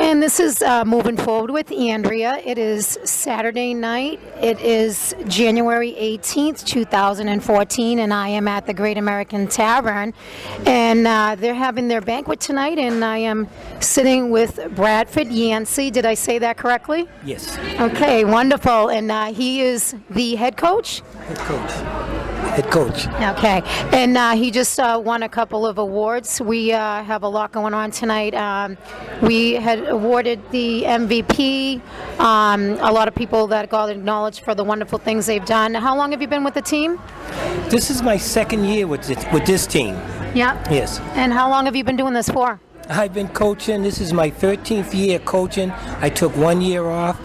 And this is Moving Forward with Andrea. It is Saturday night. It is January 18th, 2014, and I am at the GreatAmerican Tavern. And they're having their banquet tonight, and I am sitting with Bradford Yancey. Did I say that correctly? Yes. Okay, wonderful. And he is the head coach? Head coach. Okay, and he just won a couple of awards. We have a lot going on tonight. We had awarded the MVP, a lot of people that got acknowledged for the wonderful things they've done. How long have you been with the team? This is my second year with this team. Yeah. Yes. And how long have you been doing this for? I've been coaching. This is my 13th year coaching. I took 1 year off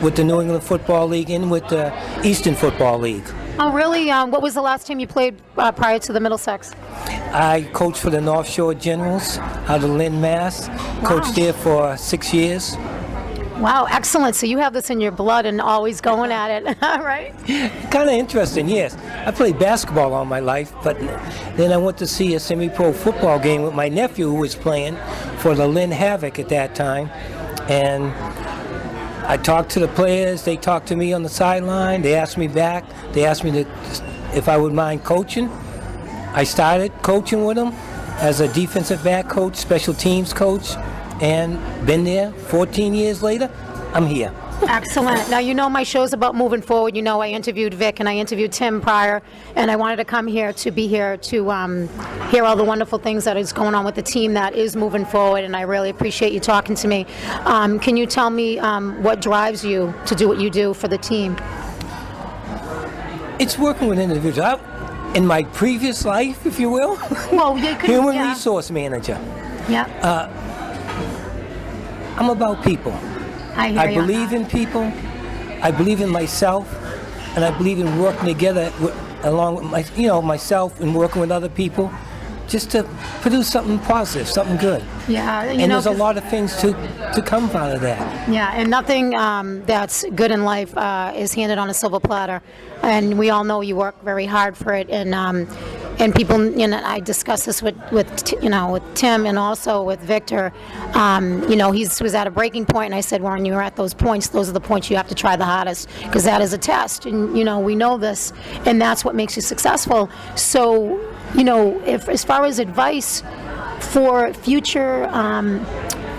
with the New England Football League and with the Eastern Football League. Oh, really? What was the last time you played prior to the MiddleSex? I coached for the North Shore Generals out of Lynn, Mass. Coached there for 6 years. Wow, excellent. So you have this in your blood and always going at it, right? Kind of interesting, yes. I played basketball all my life, but then I went to see a semi-pro football game with my nephew who was playing for the Lynn Havoc at that time. And I talked to the players, they talked to me on the sideline, they asked me back, they asked me if I would mind coaching. I started coaching with them as a defensive back coach, special teams coach, and been there 14 years later, I'm here. Excellent. Now, you know my show's about moving forward. You know I interviewed Vic and I interviewed Tim prior, and I wanted to come here to hear all the wonderful things that is going on with the team that is moving forward, and I really appreciate you talking to me. Can you tell me what drives you to do what you do for the team? It's working with individuals. In my previous life, if you will, well, you could, human resource manager. Yeah. I'm about people. I believe in people, I believe in myself, and I believe in working together along with myself and working with other people just to produce something positive, something good. Yeah, and there's a lot of things to come out of that. Yeah, and nothing that's good in life is handed on a silver platter, and we all know you work very hard for it, and people, I discussed this with Tim and also with Victor. He was at a breaking point, and I said, when you're at those points, those are the points you have to try the hardest, because that is a test, and we know this, and that's what makes you successful. So, if as far as advice for future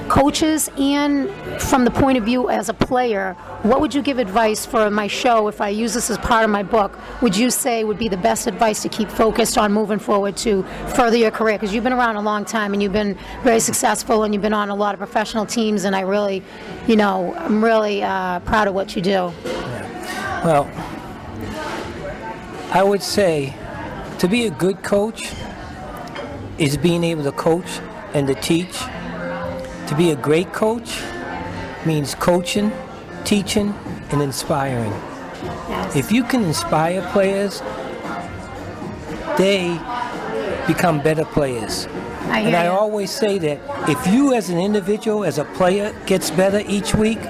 coaches and from the point of view as a player, what would you give advice for my show if I use this as part of my book? Would you say would be the best advice to keep focused on moving forward to further your career? Because you've been around a long time and you've been very successful and you've been on a lot of professional teams, and I really, I'm really proud of what you do. Yeah. Well, I would say to be a good coach is being able to coach and to teach. To be a great coach means coaching, teaching, and inspiring. Yes. If you can inspire players, they become better players. I always say that if you as an individual, as a player, gets better each week,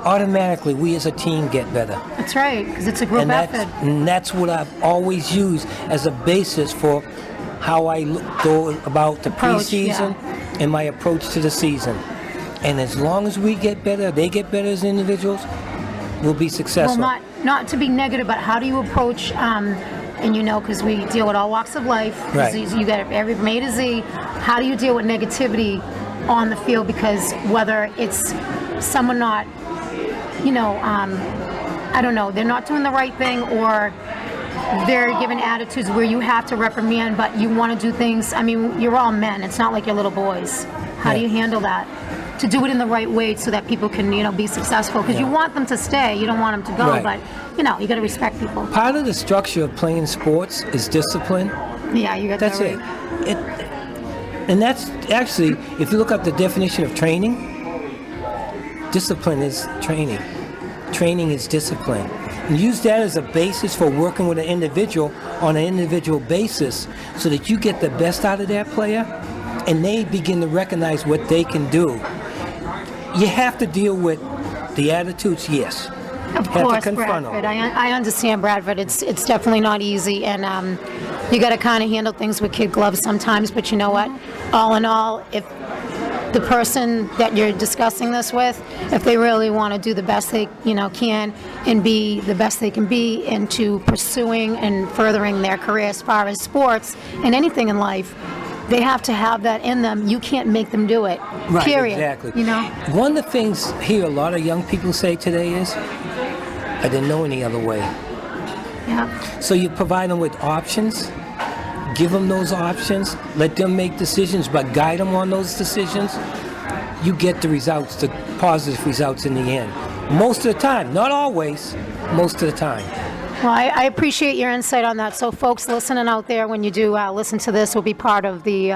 automatically we as a team get better. That's right, because it's a group effort. And that's what I've always used as a basis for how I go about the preseason and my approach to the season. And as long as we get better, they get better as individuals, we'll be successful. Well, not to be negative, but how do you approach, because we deal with all walks of life, right. You got every from A to Z, how do you deal with negativity on the field? Because whether it's someone not, I don't know, they're not doing the right thing, or they're given attitudes where you have to reprimand, but you want to do things. I mean, you're all men. It's not like you're little boys. How do you handle that? To do it in the right way so that people can, be successful. Because you want them to stay. You don't want them to go. Right. But, you got to respect people. Part of the structure of playing sports is discipline. Yeah, you got that's that right. It. And that's actually, if you look up the definition of training, discipline is training. Training is discipline. And use that as a basis for working with an individual on an individual basis so that you get the best out of that player and they begin to recognize what they can do. You have to deal with the attitudes, yes. Of course, Bradford. I understand, Bradford. It's definitely not easy, and you got to kind of handle things with kid gloves sometimes, but you know what? All in all, if the person that you're discussing this with, if they really want to do the best they can and be the best they can be into pursuing and furthering their career as far as sports and anything in life, they have to have that in them. You can't make them do it. Right, period. Exactly. One of the things here a lot of young people say today is, I didn't know any other way. Yeah. So you provide them with options, give them those options, let them make decisions, but guide them on those decisions. You get the results, the positive results in the end. Most of the time, not always, most of the time. Well, I appreciate your insight on that. So folks listening out there, when you do listen to this, will be part of the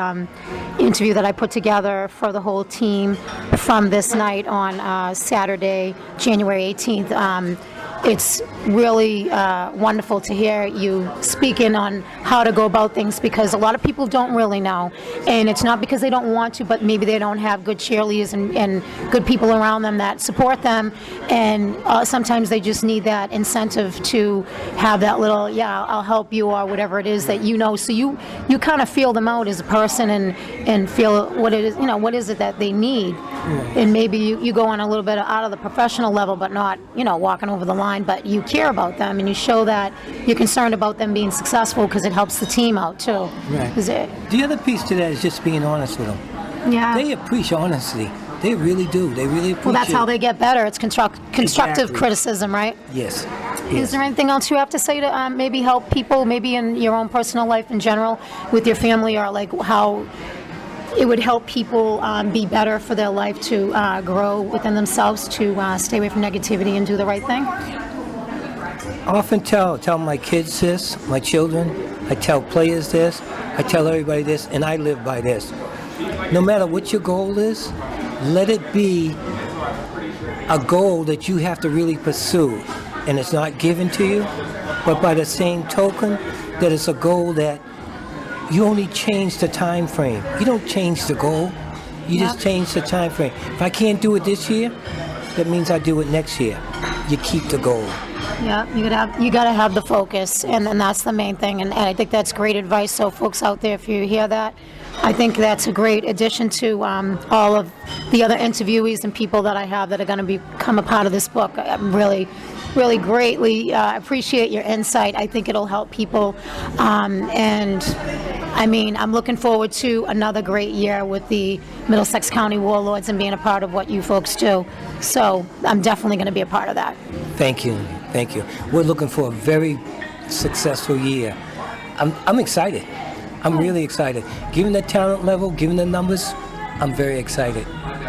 interview that I put together for the whole team from this night on Saturday, January 18th. It's really wonderful to hear you speaking on how to go about things, because a lot of people don't really know. And it's not because they don't want to, but maybe they don't have good cheerleaders and good people around them that support them. And sometimes they just need that incentive to have that little, I'll help you, or whatever it is that So you kind of feel them out as a person and feel what it is, what is it that they need. And maybe you go on a little bit out of the professional level, but not, walking over the line. But you care about them and you show that you're concerned about them being successful, because it helps the team out too. Right. The other piece to that is just being honest with them. Yeah. They appreciate honesty. They really do. They really appreciate. Well, that's how they get better. It's constructive Exactly. criticism, right? Yes. Is there anything else you have to say to maybe help people, maybe in your own personal life in general, with your family, or like how it would help people be better for their life to grow within themselves, to stay away from negativity and do the right thing? I often tell my kids this, my children, I tell players this, I tell everybody this, and I live by this. No matter what your goal is, let it be a goal that you have to really pursue, and it's not given to you, but by the same token, that it's a goal that you only change the time frame. You don't change the goal, you just change the time frame. If I can't do it this year, that means I do it next year. You keep the goal. Yeah, you gotta have the focus, and that's the main thing. And I think that's great advice. So, folks out there, if you hear that, I think that's a great addition to all of the other interviewees and people that I have that are going to become a part of this book. I really greatly appreciate your insight. I think it'll help people, and I mean, I'm looking forward to another great year with the Middlesex County WarLords and being a part of what you folks do. So I'm definitely going to be a part of that. Thank you. We're looking for a very successful year. I'm excited. I'm really excited. Given the talent level, given the numbers, I'm very excited.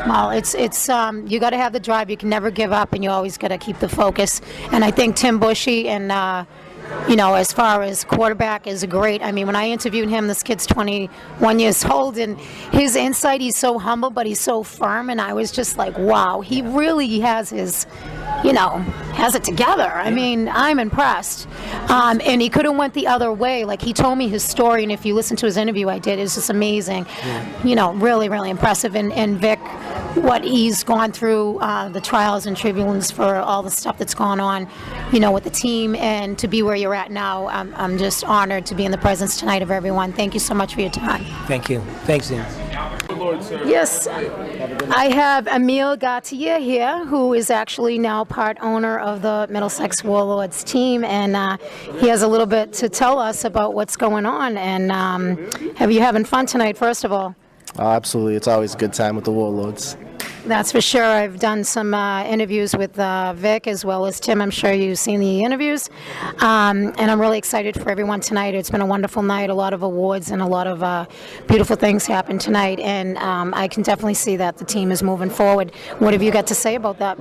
Well, it's you got to have the drive. You can never give up, and you always got to keep the focus. And I think Tim Bushey and as far as quarterback is great. I mean, when I interviewed him, this kid's 21 years old, and his insight, he's so humble, but he's so firm, and I was just like, wow, he really has his, has it together. I mean, I'm impressed. And he could have went the other way. Like, he told me his story, and if you listen to his interview I did, it's just amazing. Yeah. Really, really impressive. And Vic, what he's gone through, the trials and tribulations for all the stuff that's gone on, with the team, and to be where you're at now, I'm just honored to be in the presence tonight of everyone. Thank you so much for your time. Thank you. Thanks, Dan. Yes, I have Emile Gauthier here, who is actually now part owner of the Middlesex WarLords team, and he has a little bit to tell us about what's going on. And have you having fun tonight, first of all? Absolutely. It's always a good time with the WarLords. That's for sure. I've done some interviews with Vic as well as Tim. I'm sure you've seen the interviews. And I'm really excited for everyone tonight. It's been a wonderful night, a lot of awards and a lot of beautiful things happened tonight. And I can definitely see that the team is moving forward. What have you got to say about that?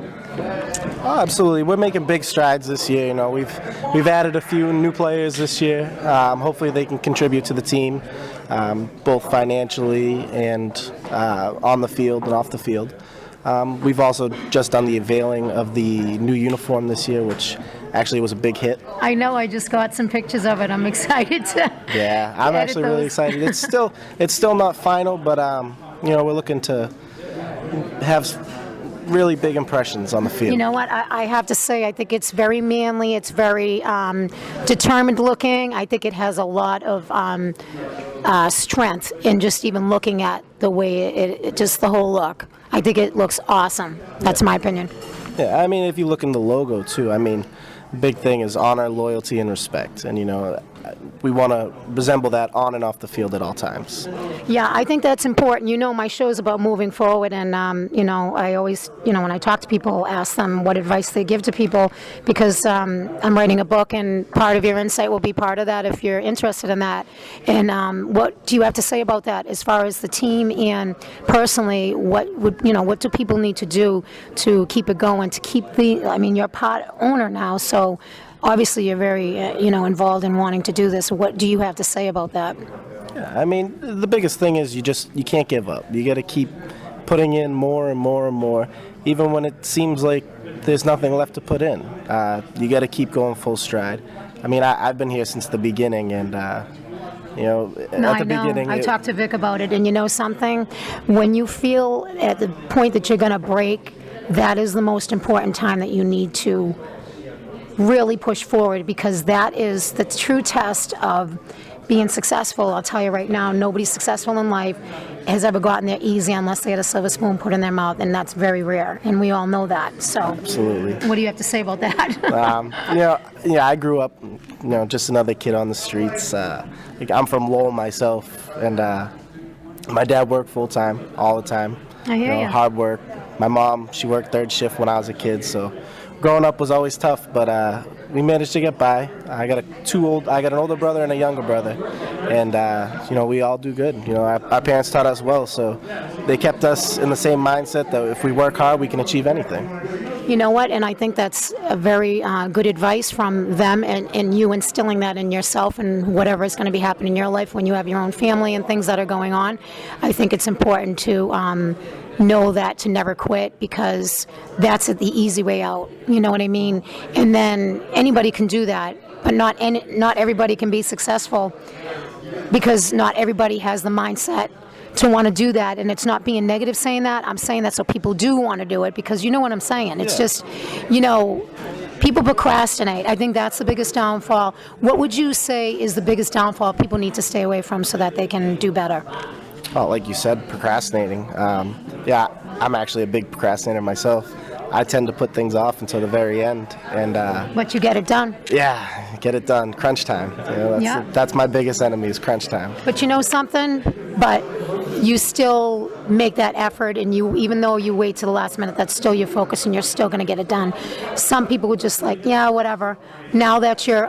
Oh, absolutely. We're making big strides this year. We've added a few new players this year. Hopefully they can contribute to the team, both financially and on the field and off the field. We've also just done the unveiling of the new uniform this year, which actually was a big hit. I know. I just got some pictures of it. I'm excited to. Yeah, I'm actually really excited. It's still not final, but we're looking to have really big impressions on the field. You know what? I have to say, I think it's very manly. It's very determined looking. I think it has a lot of strength in just even looking at the way just the whole look. I think it looks awesome. That's my opinion. Yeah, I mean, if you look in the logo too, I mean, big thing is honor, loyalty, and respect. And, we want to resemble that on and off the field at all times. Yeah, I think that's important. My show's about moving forward, and, I always, when I talk to people, ask them what advice they give to people, because I'm writing a book, and part of your insight will be part of that if you're interested in that. And what do you have to say about that as far as the team, and personally, what do people need to do to keep it going, to keep you're a part owner now, so obviously you're very, involved in wanting to do this. What do you have to say about that? Yeah, I mean, the biggest thing is you can't give up. You got to keep putting in more and more and more, even when it seems like there's nothing left to put in. You got to keep going full stride. I mean, I've been here since the beginning, and beginning. I talked to Vic about it, and you know something? When you feel at the point that you're going to break, that is the most important time that you need to really push forward, because that is the true test of being successful. I'll tell you right now, nobody successful in life has ever gotten there easy unless they had a silver spoon put in their mouth, and that's very rare, and we all know that. So, absolutely. What do you have to say about that? I grew up, just another kid on the streets. I'm from Lowell myself, and my dad worked full time, all the time. I hear you. Hard work. My mom, she worked third shift when I was a kid, so growing up was always tough, but we managed to get by. I got an older brother and a younger brother, and we all do good. Our parents taught us well, so they kept us in the same mindset that if we work hard, we can achieve anything. You know what? And I think that's a very good advice from them, and you instilling that in yourself and whatever is going to be happening in your life when you have your own family and things that are going on. I think it's important to know that, to never quit, because that's the easy way out. You know what I mean? And then anybody can do that, but not everybody can be successful, because not everybody has the mindset to want to do that. And it's not being negative saying that. I'm saying that so people do want to do it, because you know what I'm saying. It's just, people procrastinate. I think that's the biggest downfall. What would you say is the biggest downfall people need to stay away from so that they can do better? Oh, like you said, procrastinating. I'm actually a big procrastinator myself. I tend to put things off until the very end, and but you get it done. Yeah, get it done. Crunch time. That's my biggest enemy, is crunch time. But you know something? But you still make that effort, and even though you wait to the last minute, that's still your focus, and you're still going to get it done. Some people would just whatever. Now that you're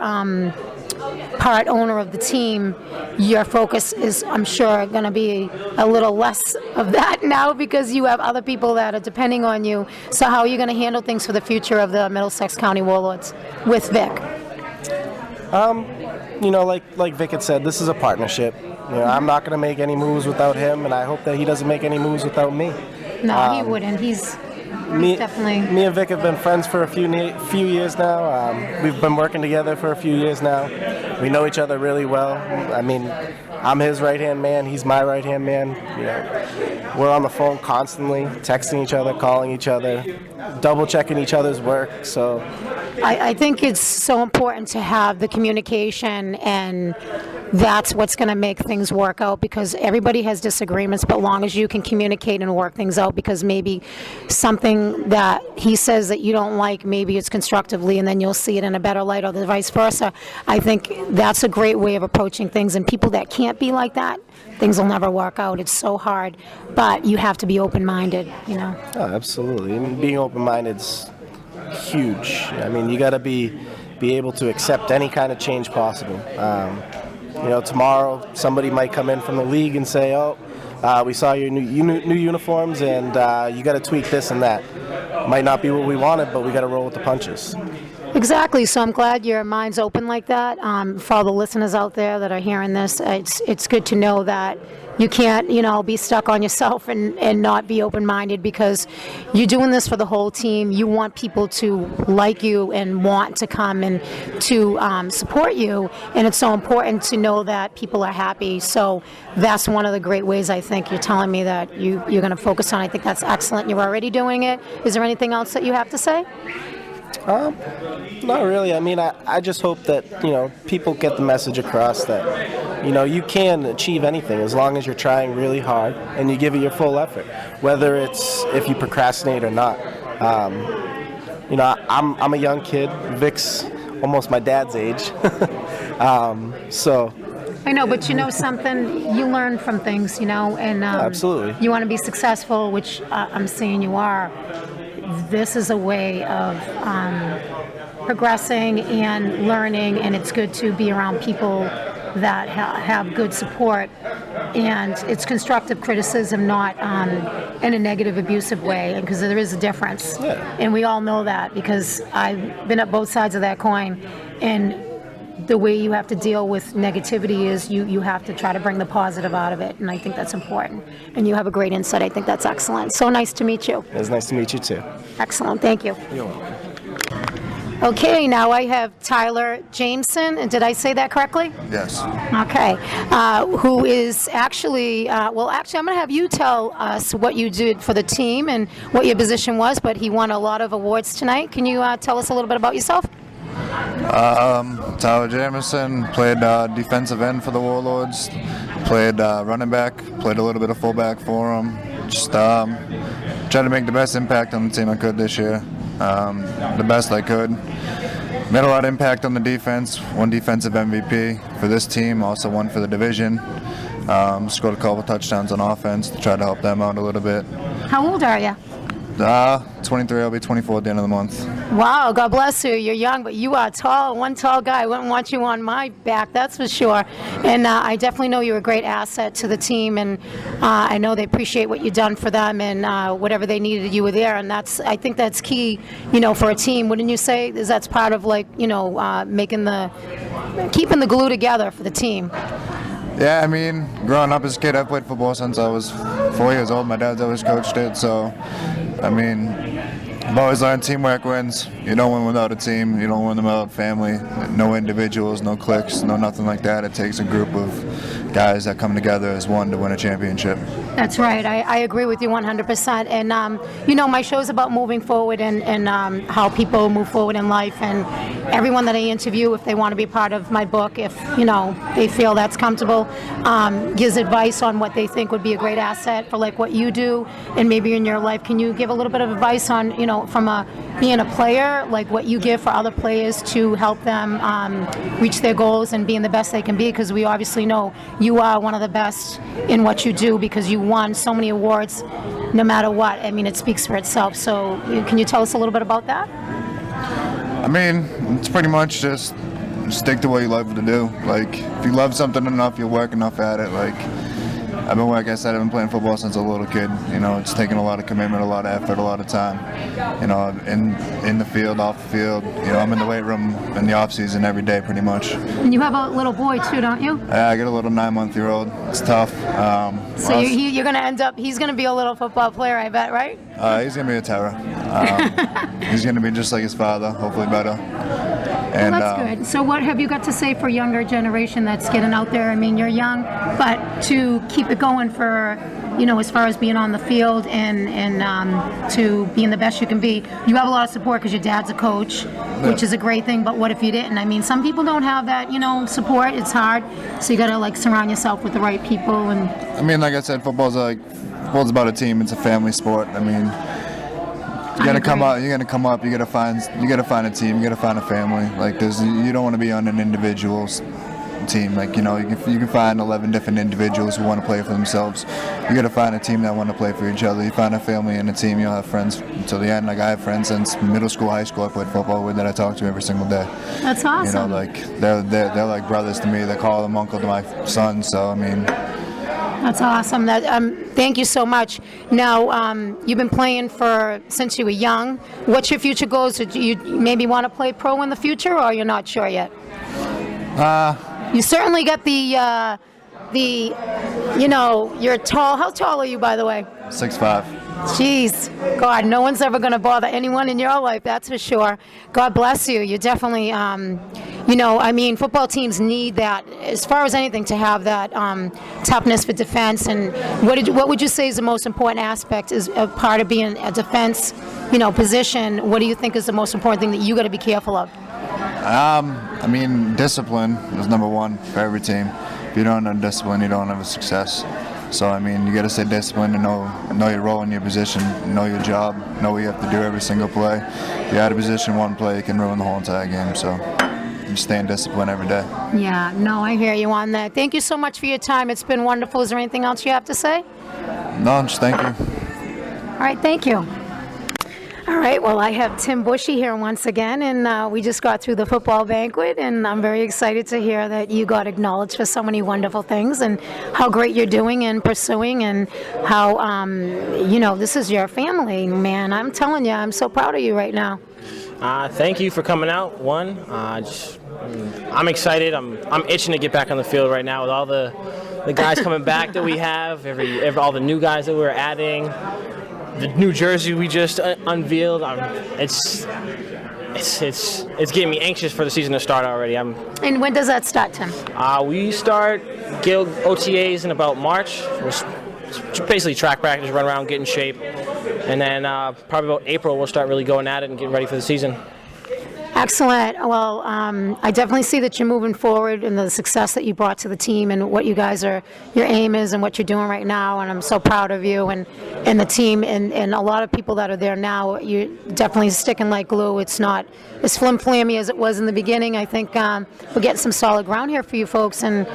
part owner of the team, your focus is, I'm sure, going to be a little less of that now, because you have other people that are depending on you. So how are you going to handle things for the future of the Middlesex County WarLords with Vic? Like Vic had said, this is a partnership. I'm not going to make any moves without him, and I hope that he doesn't make any moves without me. No, he wouldn't. He's definitely. Me and Vic have been friends for a few years now. We've been working together for a few years now. We know each other really well. I mean, I'm his right-hand man. He's my right-hand man. We're on the phone constantly, texting each other, calling each other, double-checking each other's work. So I think it's so important to have the communication, and that's what's going to make things work out, because everybody has disagreements, but long as you can communicate and work things out, because maybe something that he says that you don't like, maybe it's constructively, and then you'll see it in a better light, or the vice versa. I think that's a great way of approaching things, and people that can't be like that, things will never work out. It's so hard, but you have to be open-minded, Oh, absolutely. And being open-minded's huge. I mean, you got to be able to accept any kind of change possible. Tomorrow somebody might come in from the league and say, we saw your new uniforms, and you got to tweak this and that. Might not be what we wanted, but we got to roll with the punches. Exactly. So I'm glad your mind's open like that. For all the listeners out there that are hearing this, it's good to know that you can't, be stuck on yourself and not be open-minded, because you're doing this for the whole team. You want people to like you and want to come and to support you, and it's so important to know that people are happy. So that's one of the great ways, I think, you're telling me that you're going to focus on. I think that's excellent. You're already doing it. Is there anything else that you have to say? Not really. I mean, I just hope that, people get the message across that, you can achieve anything as long as you're trying really hard and you give it your full effort, whether it's if you procrastinate or not. I'm a young kid. Vic's almost my dad's age. So. I know, but something, you learn from things, and absolutely. You want to be successful, which I'm seeing you are. This is a way of progressing and learning, and it's good to be around people that have good support, and it's constructive criticism, not in a negative, abusive way, because there is a difference. Yeah. And we all know that because I've been at both sides of that coin, and the way you have to deal with negativity is you have to try to bring the positive out of it, and I think that's important. And you have a great insight. I think that's excellent. So nice to meet you. It was nice to meet you, too. Excellent. Thank you. You're welcome. Okay, now I have Tyler Jameson, and did I say that correctly? Yes. Okay, who is actually, I'm going to have you tell us what you did for the team and what your position was, but he won a lot of awards tonight. Can you tell us a little bit about yourself? Tyler Jameson, played defensive end for the WarLords, played running back, played a little bit of fullback for them. Just tried to make the best impact on the team I could this year, the best I could. Made a lot of impact on the defense, won defensive MVP for this team, also won for the division. Scored a couple touchdowns on offense to try to help them out a little bit. How old are you? 23, I'll be 24 at the end of the month. Wow, God bless you. You're young, but you are tall. One tall guy. I wouldn't want you on my back, that's for sure. And I definitely know you're a great asset to the team, and I know they appreciate what you've done for them, and whatever they needed, you were there. And I think that's key, for a team. Wouldn't you say? Is that's part of keeping the glue together for the team? Yeah, I mean, growing up as a kid, I played football since I was 4 years old. My dad's always coached it, so, I mean, I've always learned teamwork wins. You don't win without a team. You don't win without family. No individuals, no cliques, no nothing like that. It takes a group of guys that come together as one to win a championship. That's right. I agree with you 100%. And, my show's about moving forward and how people move forward in life. And everyone that I interview, if they want to be part of my book, if, they feel that's comfortable, gives advice on what they think would be a great asset for what you do and maybe in your life. Can you give a little bit of advice on, from being a player, what you give for other players to help them reach their goals and being the best they can be? Because we obviously know you are one of the best in what you do because you won so many awards no matter what. I mean, it speaks for itself. So can you tell us a little bit about that? I mean, it's pretty much just stick to what you love to do. If you love something enough, you'll work enough at it. I've been playing football since a little kid. It's taken a lot of commitment, a lot of effort, a lot of time. In the field, off the field. I'm in the weight room in the off season every day, pretty much. And you have a little boy too, don't you? Yeah, I got a little 9-month-year-old. It's tough. So you're going to end up. He's going to be a little football player, I bet, right? He's going to be a terror. He's going to be just like his father, hopefully better. And, well, that's good. So what have you got to say for younger generation that's getting out there? I mean, you're young, but to keep it going for, as far as being on the field and to being the best you can be, you have a lot of support because your dad's a coach, which is a great thing, but what if you didn't? I mean, some people don't have that, support. It's hard. So you got to, surround yourself with the right people. And I mean, like I said, football's about a team. It's a family sport. I mean, you're gonna come up. You gotta find a team. You gotta find a family. You don't want to be on an individual's team. You can find 11 different individuals who want to play for themselves. You gotta find a team that want to play for each other. You find a family and a team. You'll have friends until the end. I have friends since middle school, high school. I played football with that I talk to every single day. That's awesome. They're like brothers to me. They call them uncle to my son. So I mean. That's awesome. Thank you so much. Now, you've been playing since you were young. What's your future goals? Do you maybe want to play pro in the future, or you're not sure yet? You certainly got the you know, you're tall. How tall are you, by the way? 6'5". Jeez, God, no one's ever going to bother anyone in your life, that's for sure. God bless you. You're definitely, you know, I mean, football teams need that, as far as anything, to have that toughness for defense. And what would you say is the most important aspect is a part of being a defense, you know, position? What do you think is the most important thing that you got to be careful of? I mean, discipline is number one for every team. If you don't have discipline, you don't have a success. So, I mean, you got to stay disciplined and know your role in your position, know your job, know what you have to do every single play. If you're out of position, one play can ruin the whole entire game. So, just stay in discipline every day. Yeah, no, I hear you on that. Thank you so much for your time. It's been wonderful. Is there anything else you have to say? No, just thank you. All right, thank you. All right, well, I have Tim Bushey here once again, and we just got through the football banquet, and I'm very excited to hear that you got acknowledged for so many wonderful things and how great you're doing and pursuing, and how, you know, this is your family, man. I'm telling you, I'm so proud of you right now. Thank you for coming out. I'm excited. I'm itching to get back on the field right now with all the guys coming back that we have, all the new guys that we're adding. The new jersey we just unveiled, it's getting me anxious for the season to start already. And when does that start, Tim? We start Guild OTAs in about March. We'll basically track practice, run around, get in shape, and then probably about April we'll start really going at it and getting ready for the season. Excellent. Well, I definitely see that you're moving forward and the success that you brought to the team and what you guys your aim is and what you're doing right now. And I'm so proud of you and the team and a lot of people that are there now. You're definitely sticking like glue. It's not as flim-flammy as it was in the beginning. I think we're getting some solid ground here for you folks, and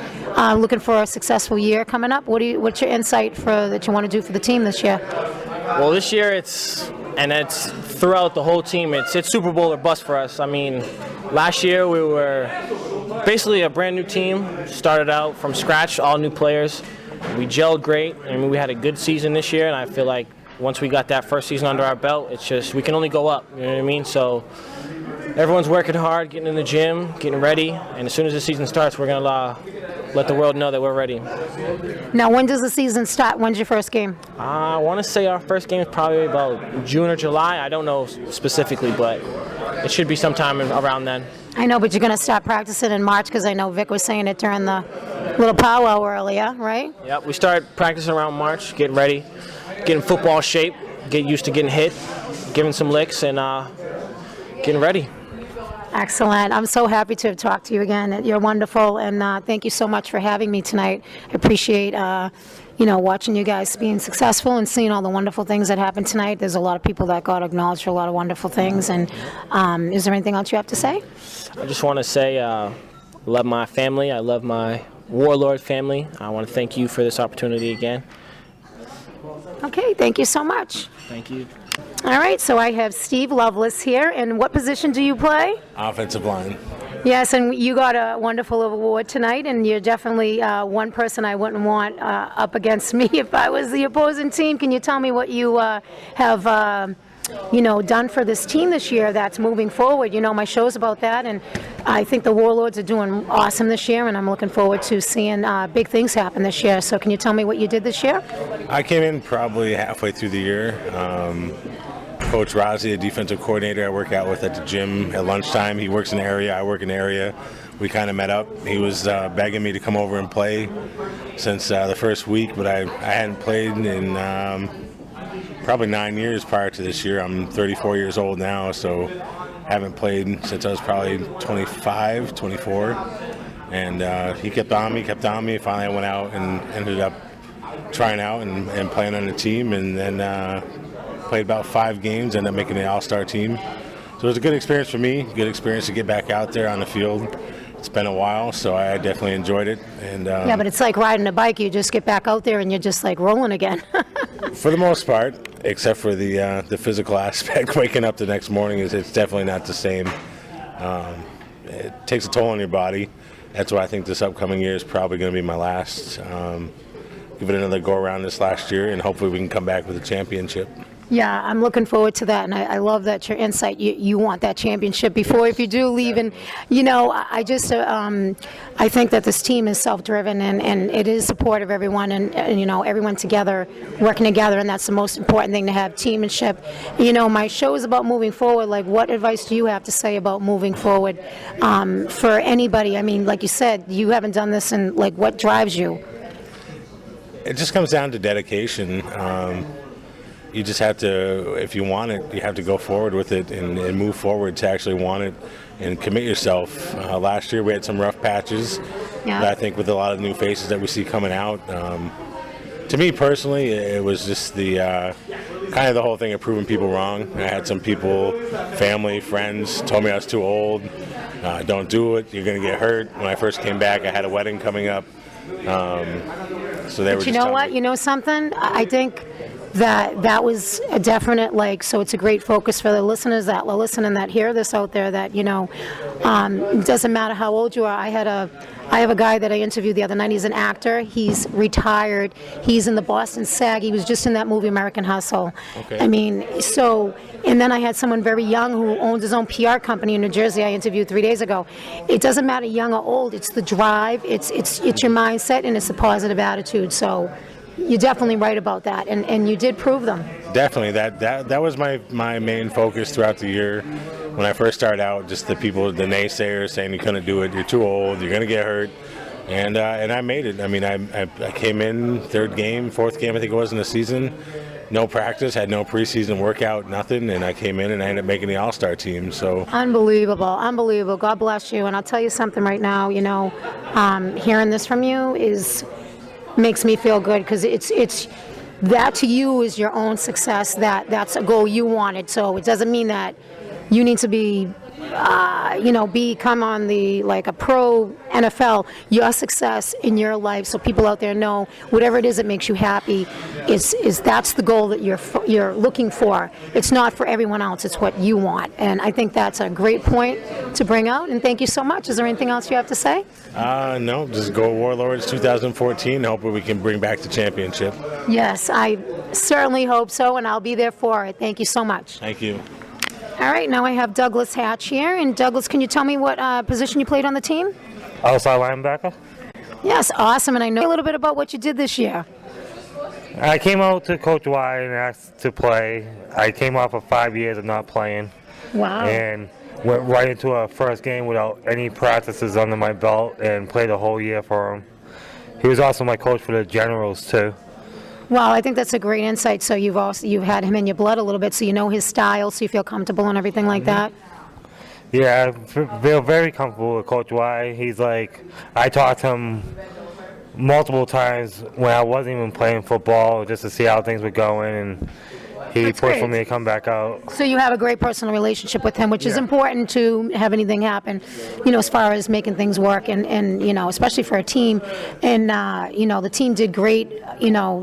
looking for a successful year coming up. What's your insight that you want to do for the team this year? Well, this year it's throughout the whole team. It's Super Bowl or bust for us. I mean, last year we were basically a brand new team. Started out from scratch, all new players. We gelled great. I mean, we had a good season this year, and I feel like once we got that first season under our belt, it's just we can only go up. You know what I mean? So everyone's working hard, getting in the gym, getting ready, and as soon as the season starts, we're gonna let the world know that we're ready. Now, when does the season start? When's your first game? I want to say our first game is probably about June or July. I don't know specifically, but it should be sometime around then. I know, but you're going to start practicing in March, because I know Vic was saying it during the little powwow earlier, right? Yep, we start practicing around March, getting ready, getting football shape, get used to getting hit, giving some licks, and getting ready. Excellent. I'm so happy to have talked to you again. You're wonderful, and thank you so much for having me tonight. I appreciate, watching you guys being successful and seeing all the wonderful things that happened tonight. There's a lot of people that got acknowledged for a lot of wonderful things. And is there anything else you have to say? I just want to say I love my family. I love my WarLords family. I want to thank you for this opportunity again. Okay, thank you so much. Thank you. All right, so I have Steve Loveless here. And what position do you play? Offensive line. Yes, and you got a wonderful award tonight, and you're definitely one person I wouldn't want up against me if I was the opposing team. Can you tell me what you have done for this team this year that's moving forward? You know, my show's about that, and I think the WarLords are doing awesome this year, and I'm looking forward to seeing big things happen this year. So can you tell me what you did this year? I came in probably halfway through the year. Coach Rozzi, a defensive coordinator I work out with at the gym at lunchtime. He works in the area, I work in the area. We kind of met up. He was begging me to come over and play since the first week, but I hadn't played in probably 9 years prior to this year. I'm 34 years old now, so haven't played since I was probably 25, 24. And he kept on me. Finally, I went out and ended up trying out and playing on the team, and then played about 5 games, ended up making the all-star team. So it was a good experience for me, good experience to get back out there on the field. It's been a while, so I definitely enjoyed it. And yeah, but it's like riding a bike. You just get back out there and you're just like rolling again. For the most part, except for the physical aspect, waking up the next morning, it's definitely not the same. It takes a toll on your body. That's why I think this upcoming year is probably going to be my last. Give it another go around this last year, and hopefully we can come back with a championship. Yeah, I'm looking forward to that, and I love that your insight. You want that championship before if you do leave, and I just I think that this team is self-driven and it is supportive of everyone and everyone together working together, and that's the most important thing, to have teammanship. My show is about moving forward. Like, what advice do you have to say about moving forward for anybody? I mean, like you said, you haven't done this, and like, what drives you? It just comes down to dedication. You just have to, if you want it, you have to go forward with it and move forward to actually want it and commit yourself. Last year we had some rough patches, Yeah. but I think with a lot of new faces that we see coming out, to me personally, it was just the kind of the whole thing of proving people wrong. I had some people, family, friends, told me I was too old. Don't do it, you're going to get hurt. When I first came back, I had a wedding coming up. So they were But you just know what? telling me- You know something? I think that was a definite, so it's a great focus for the listeners that are listening, that hear this out there, that it doesn't matter how old you are. I have a guy that I interviewed the other night. He's an actor. He's retired. He's in the Boston SAG. He was just in that movie American Hustle. Okay. I mean, and then I had someone very young who owns his own PR company in New Jersey. I interviewed 3 days ago. It doesn't matter young or old. It's the drive. It's your mindset, and it's a positive attitude. So you're definitely right about that, and you did prove them. Definitely, that was my main focus throughout the year. When I first started out, just the people, the naysayers saying you couldn't do it, you're too old, you're gonna get hurt, and I made it. I mean, I came in third game, fourth game, I think it was in the season. No practice, had no preseason workout, nothing, and I came in and I ended up making the All-Star team. So Unbelievable. God bless you. And I'll tell you something right now. Hearing this from you makes me feel good, because it's that to you is your own success. That's a goal you wanted. So it doesn't mean that you need to be become on a pro NFL. Your success in your life, so people out there know, whatever it is that makes you happy, is that's the goal that you're looking for. It's not for everyone else. It's what you want, and I think that's a great point to bring out. And thank you so much. Is there anything else you have to say? no, just go WarLords 2014. Hopefully we can bring back the championship. Yes, I certainly hope so, and I'll be there for it. Thank you so much. Thank you. All right, now I have Douglas Hatch here. And Douglas, can you tell me what position you played on the team? Outside linebacker. Yes, awesome. And I know a little bit about what you did this year. I came out to Coach Y and asked to play. I came off of 5 years of not playing. Wow. And went right into a first game without any practices under my belt and played a whole year for him. He was also my coach for the Generals, too. Wow, I think that's a great insight. So you've had him in your blood a little bit, so you know his style, so you feel comfortable and everything like that. Yeah, I feel very comfortable with Coach Y. He's I talked to him multiple times when I wasn't even playing football, just to see how things were going, and he That's pushed for great. me to come back out. So you have a great personal relationship with him, which is important to have anything happen, as far as making things work, and especially for a team. And, the team did great,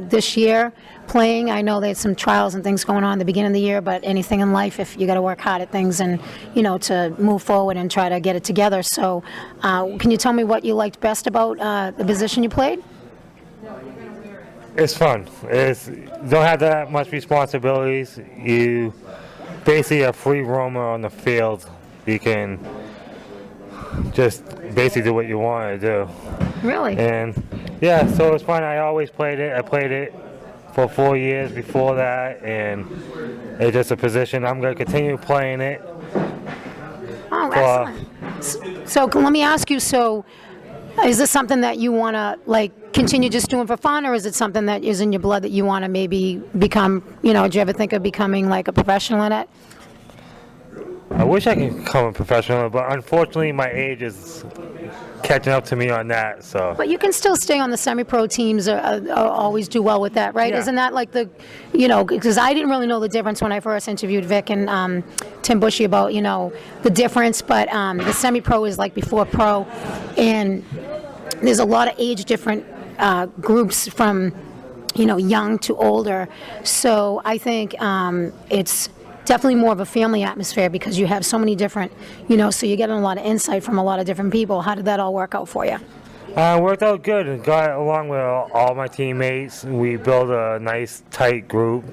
this year playing. I know they had some trials and things going on at the beginning of the year, but anything in life, if you got to work hard at things and, to move forward and try to get it together. So can you tell me what you liked best about the position you played? It's fun. You don't have that much responsibilities. You basically a free roamer on the field. You can just basically do what you want to do. Really? And yeah, so it's fun. I always played it. I played it for 4 years before that, and it's just a position. I'm going to continue playing it. Oh, excellent. So let me ask you, is this something that you want to continue just doing for fun, or is it something that is in your blood that you want to maybe become, do you ever think of becoming a professional in it? I wish I could become a professional, but unfortunately my age is catching up to me on that. So. But you can still stay on the semi-pro teams, always do well with that, right? Yeah. Isn't that because I didn't really know the difference when I first interviewed Vic and Tim Bushey about, the difference, but the semi-pro is before pro, and there's a lot of age different groups from, young to older. So I think it's definitely more of a family atmosphere, because you have so many different, so you're getting a lot of insight from a lot of different people. How did that all work out for you? Worked out good. Got along with all my teammates. We built a nice, tight group.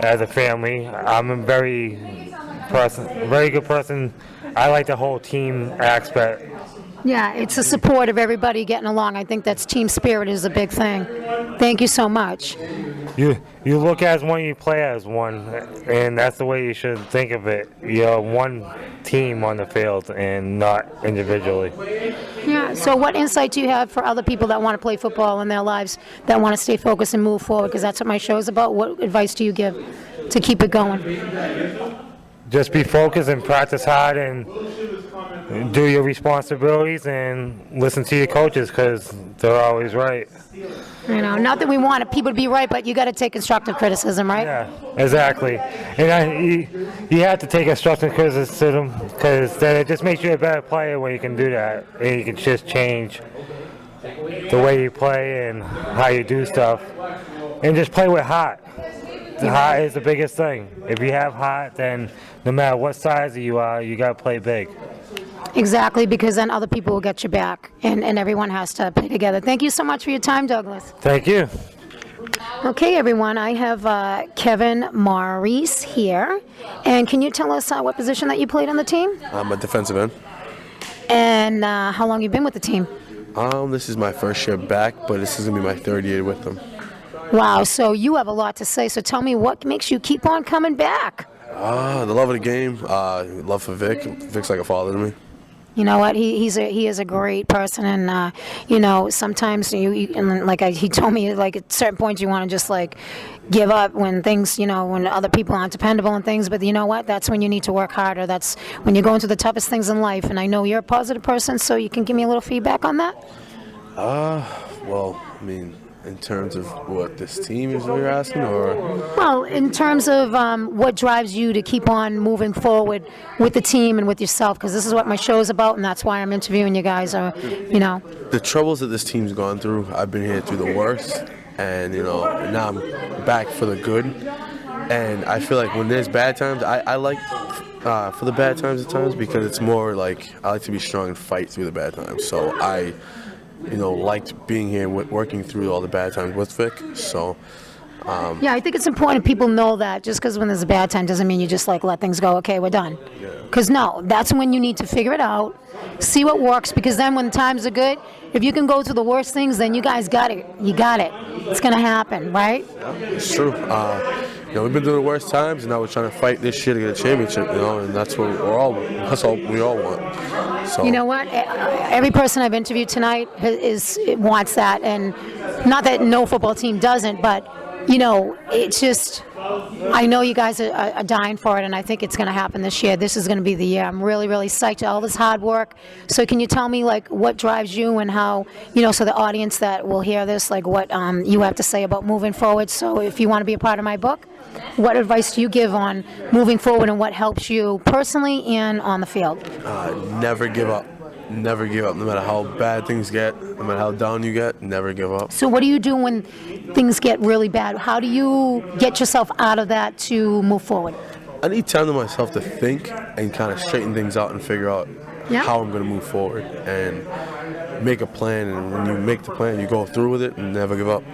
as a family. I'm a very good person. I like the whole team aspect. Yeah, it's the support of everybody getting along. I think that's team spirit is a big thing. Thank you so much. You look as one, you play as one, and that's the way you should think of it. You're one team on the field and not individually. Yeah, so what insight do you have for other people that want to play football in their lives, that want to stay focused and move forward? Because that's what my show is about. What advice do you give to keep it going? Just be focused and practice hard and do your responsibilities and listen to your coaches because they're always right. You know, not that we want people to be right, but you got to take constructive criticism, right? Yeah, exactly. And you have to take constructive criticism because then it just makes you a better player when you can do that. And you can just change the way you play and how you do stuff. And just play with heart. The heart is the biggest thing. If you have heart, then no matter what size you are, you got to play big. Exactly, because then other people will get you back, and everyone has to play together. Thank you so much for your time, Douglas. Thank you. Okay, everyone, I have Kevin Maurice here, and can you tell us what position that you played on the team? I'm a defensive end. And how long you been with the team? This is my first year back, but this is going to be my third year with them. Wow, so you have a lot to say, so tell me what makes you keep on coming back? The love of the game, love for Vic. Vic's like a father to me. You know what? He is a great person, and you know, sometimes he told me like at certain points you want to just like give up when things, you know, when other people aren't dependable and things. But you know what? That's when you need to work harder. That's when you're going through the toughest things in life. And I know you're a positive person, so you can give me a little feedback on that. Well, I mean, in terms of what this team is, what you're asking, or? Well, in terms of what drives you to keep on moving forward with the team and with yourself, because this is what my show is about, and that's why I'm interviewing you guys. You know, The troubles that this team's gone through, I've been here through the worst, and you know, now I'm back for the good. And I feel like when there's bad times, I like for the bad times at times because it's more like I like to be strong and fight through the bad times. So I liked being here, working through all the bad times with Vic. So, yeah, I think it's important people know that just because when there's a bad time doesn't mean you just like let things go. Okay, we're done. Because no, that's when you need to figure it out, see what works. Because then when times are good, if you can go through the worst things, then you guys got it. You got it. It's gonna happen, right? It's true. We've been through the worst times, and now we're trying to fight this year to get a championship. And that's what that's all we all want. So. You know what? Every person I've interviewed tonight wants that, and not that no football team doesn't, but you know, it's just. I know you guys are dying for it, and I think it's going to happen this year. This is going to be the year. I'm really, really psyched all this hard work. So can you tell me, like, what drives you and how, you know, so the audience that will hear this, like, what you have to say about moving forward? So if you want to be a part of my book, what advice do you give on moving forward and what helps you personally and on the field? Never give up. Never give up, no matter how bad things get, no matter how down you get, never give up. So what do you do when things get really bad? How do you get yourself out of that to move forward? I need time to myself to think and kind of straighten things out and figure out how I'm going to move forward and make a plan. And when you make the plan, you go through with it and never give up.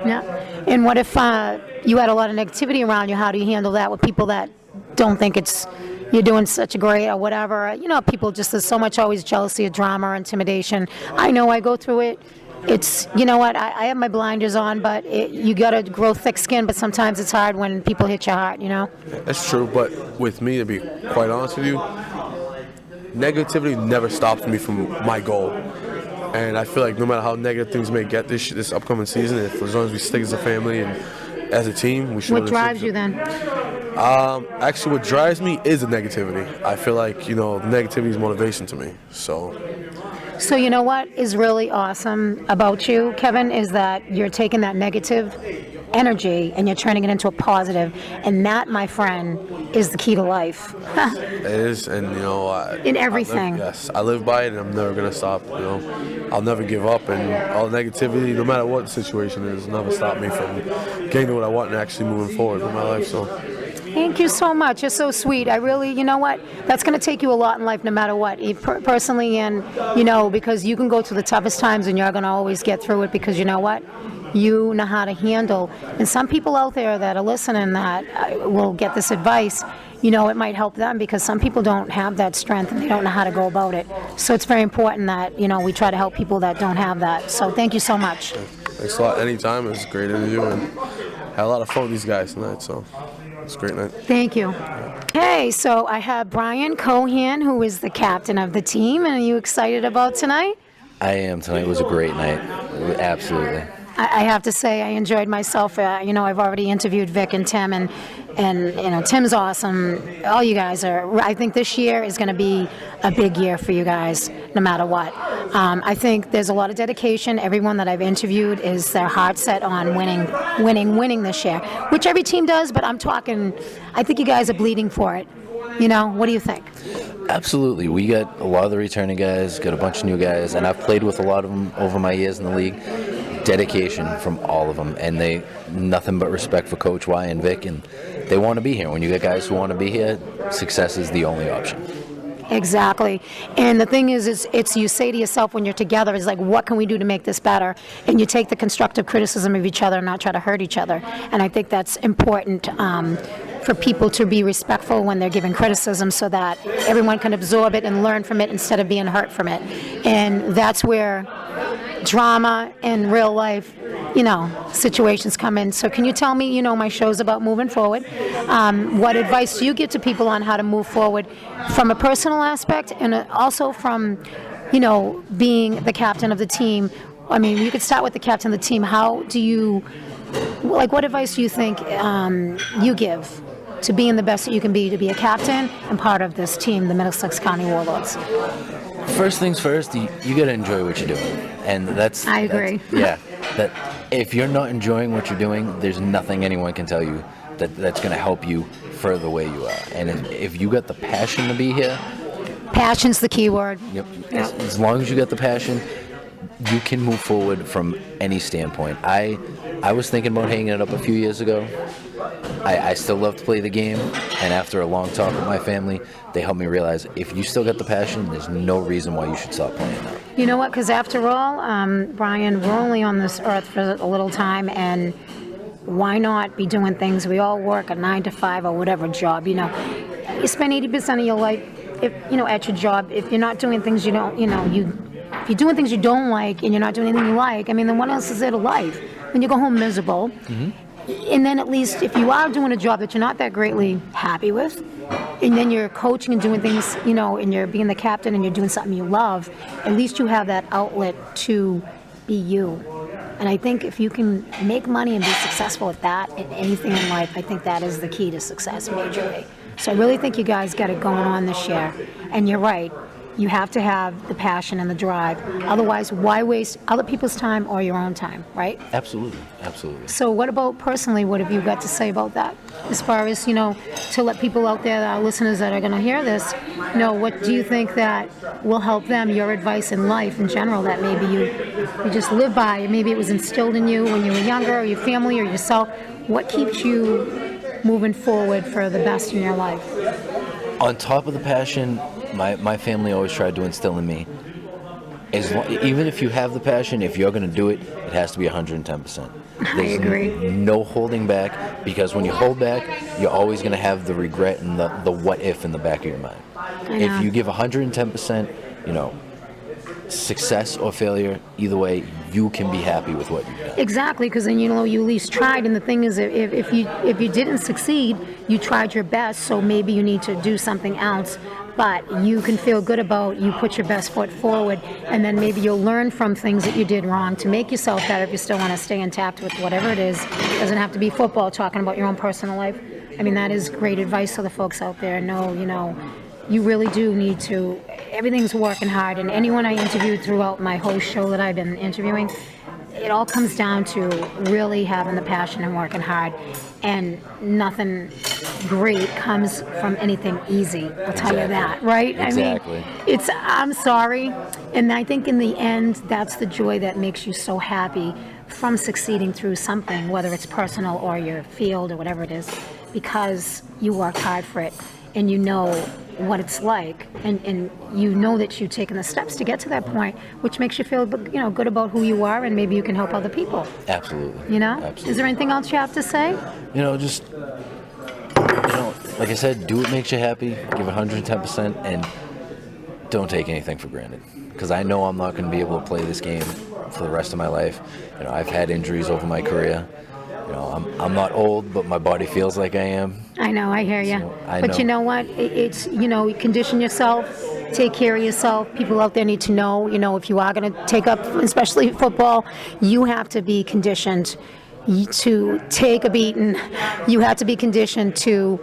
Yeah. And what if you had a lot of negativity around you? How do you handle that with people that don't think you're doing such a great or whatever? You know, people just, there's so much always jealousy or drama or intimidation. I know I go through it. It's, you know what, I have my blinders on, but you got to grow thick skin, but sometimes it's hard when people hit your heart, you know? That's true, but with me, to be quite honest with you, negativity never stops me from my goal. And I feel like no matter how negative things may get this upcoming season, as long as we stick as a family and as a team, we should. What drives you then? Actually, what drives me is the negativity. I feel like, you know, negativity is motivation to me. So you know what is really awesome about you, Kevin, is that you're taking that negative energy and you're turning it into a positive, and that, my friend, is the key to life. It is, and you know, in everything. I live by it, and I'm never gonna stop. You know, I'll never give up, and all the negativity, no matter what the situation is, will never stop me from getting to what I want and actually moving forward in my life. So. Thank you so much. You're so sweet. I really, you know what? That's going to take you a lot in life no matter what, personally, and, you know, because you can go through the toughest times and you're going to always get through it because, you know what? you know how to handle. And some people out there that are listening that will get this advice, you know, it might help them because some people don't have that strength and they don't know how to go about it. So it's very important that, you know, we try to help people that don't have that. So thank you so much. Thanks a lot. Anytime. It was a great interview, and had a lot of fun with these guys tonight, so it's a great night. Thank you. Hey, so I have Brian Keuhan, who is the captain of the team. And are you excited about tonight? I am. Tonight was a great night. Absolutely. I have to say I enjoyed myself. You know, I've already interviewed Vic and Tim, and you know, Tim's awesome. All you guys are. I think this year is going to be a big year for you guys, no matter what. I think there's a lot of dedication. Everyone that I've interviewed is their heart set on winning this year, which every team does. But I'm talking. I think you guys are bleeding for it. You know, what do you think? Absolutely. We got a lot of the returning guys, got a bunch of new guys, and I've played with a lot of them over my years in the league. Dedication from all of them, and they nothing but respect for Coach Y and Vic, and they want to be here. When you get guys who want to be here, success is the only option. Exactly. And the thing is it's you say to yourself when you're together is like, what can we do to make this better? And you take the constructive criticism of each other and not try to hurt each other. And I think that's important for people to be respectful when they're giving criticism so that everyone can absorb it and learn from it instead of being hurt from it. And that's where drama and real life, you know, situations come in. So can you tell me, you know, my show's about moving forward. What advice do you give to people on how to move forward from a personal aspect and also from, you know, being the captain of the team? I mean, you could start with the captain of the team. How do you, like, what advice do you think you give to being the best that you can be, to be a captain and part of this team, the Middlesex County WarLords? First things first, you got to enjoy what you're doing, and I agree. That if you're not enjoying what you're doing, there's nothing anyone can tell you that's going to help you further where you are. And if you got the passion to be here, passion's the key word. Yep. As long as you got the passion, you can move forward from any standpoint. I was thinking about hanging it up a few years ago. I still love to play the game, and after a long talk with my family, they helped me realize if you still got the passion, there's no reason why you should stop playing now. You know what? Because after all, Brian, we're only on this earth for a little time, and why not be doing things? We all work a 9 to 5 or whatever job. You know, you spend 80% of your life, at your job. If you're not doing things you don't, if you're doing things you don't like and you're not doing anything you like, I mean, then what else is there to life? When you go home miserable. Mm-hmm. And then at least if you are doing a job that you're not that greatly happy with, and then you're coaching and doing things, and you're being the captain and you're doing something you love, at least you have that outlet to be you. And I think if you can make money and be successful at that, in anything in life, I think that is the key to success majorly. So I really think you guys got it going on this year. And you're right. You have to have the passion and the drive. Otherwise, why waste other people's time or your own time, right? Absolutely, absolutely. So what about personally, what have you got to say about that? As far as, to let people out there, our listeners that are going to hear this, what do you think that will help them, your advice in life in general, that maybe you just live by, maybe it was instilled in you when you were younger, or your family or yourself? What keeps you moving forward for the best in your life? On top of the passion, my family always tried to instill in me, even if you have the passion, if you're going to do it, it has to be 110%. I agree. No holding back, because when you hold back, you're always going to have the regret and the what if in the back of your mind. If you give 110%, success or failure, either way, you can be happy with what you've done. Exactly, because then you at least tried, and the thing is, if you didn't succeed, you tried your best, so maybe you need to do something else, but you can feel good about you put your best foot forward, and then maybe you'll learn from things that you did wrong to make yourself better if you still want to stay intact with whatever it is. It doesn't have to be football, talking about your own personal life. I mean, that is great advice to the folks out there. You really do need to, everything's working hard, and anyone I interviewed throughout my whole show that I've been interviewing, it all comes down to really having the passion and working hard, and nothing great comes from anything easy, I'll tell you that, right? Exactly. I mean, I'm sorry, and I think in the end, that's the joy that makes you so happy from succeeding through something, whether it's personal or your field or whatever it is, because you worked hard for it, and what it's like, and you know that you've taken the steps to get to that point, which makes you feel, good about who you are, and maybe you can help other people. Absolutely. Is there anything else you have to say? Just like I said, do what makes you happy, give 110%, and don't take anything for granted. Because I know I'm not going to be able to play this game for the rest of my life. I've had injuries over my career. I'm not old, but my body feels like I am. I know, I hear you. But you know what? It's, condition yourself, take care of yourself. People out there need to know, if you are going to take up, especially football, you have to be conditioned to take a beating. You have to be conditioned to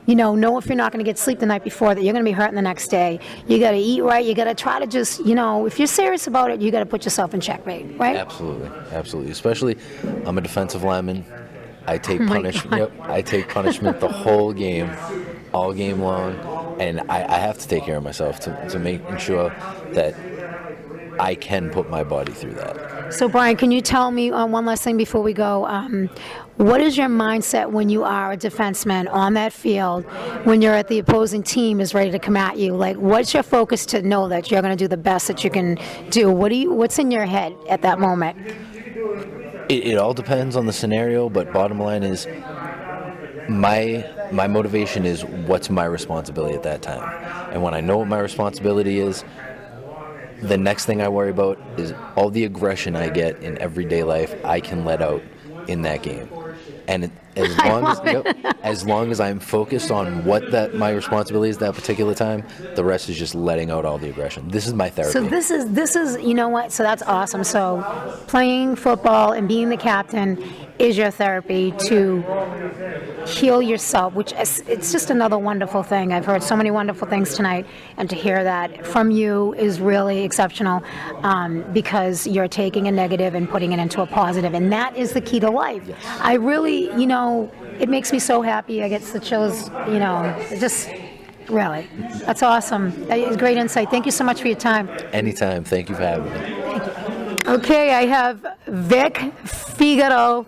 know if you're not going to get sleep the night before, that you're going to be hurting the next day. You got to eat right. You got to try to just, if you're serious about it, you got to put yourself in checkmate, right? Absolutely. Especially, I'm a defensive lineman. I take punishment. Yep, I take punishment the whole game, all game long, and I have to take care of myself to making sure that I can put my body through that. So, Brian, can you tell me one last thing before we go? What is your mindset when you are a defenseman on that field, when you're at the opposing team is ready to come at you? Like, what's your focus to know that you're going to do the best that you can do? What's in your head at that moment? It all depends on the scenario, but bottom line is my motivation is what's my responsibility at that time. And when I know what my responsibility is, the next thing I worry about is all the aggression I get in everyday life I can let out in that game. And as long as I'm focused on what my responsibility is that particular time, the rest is just letting out all the aggression. This is my therapy. So this is what? So that's awesome. So playing football and being the captain is your therapy to heal yourself, which it's just another wonderful thing. I've heard so many wonderful things tonight, and to hear that from you is really exceptional, because you're taking a negative and putting it into a positive, and that is the key to life. Yes. I really, it makes me so happy. I get the chills, just really. That's awesome. That is great insight. Thank you so much for your time. Anytime. Thank you for having me. Thank you. Okay, I have Vic Figueroa,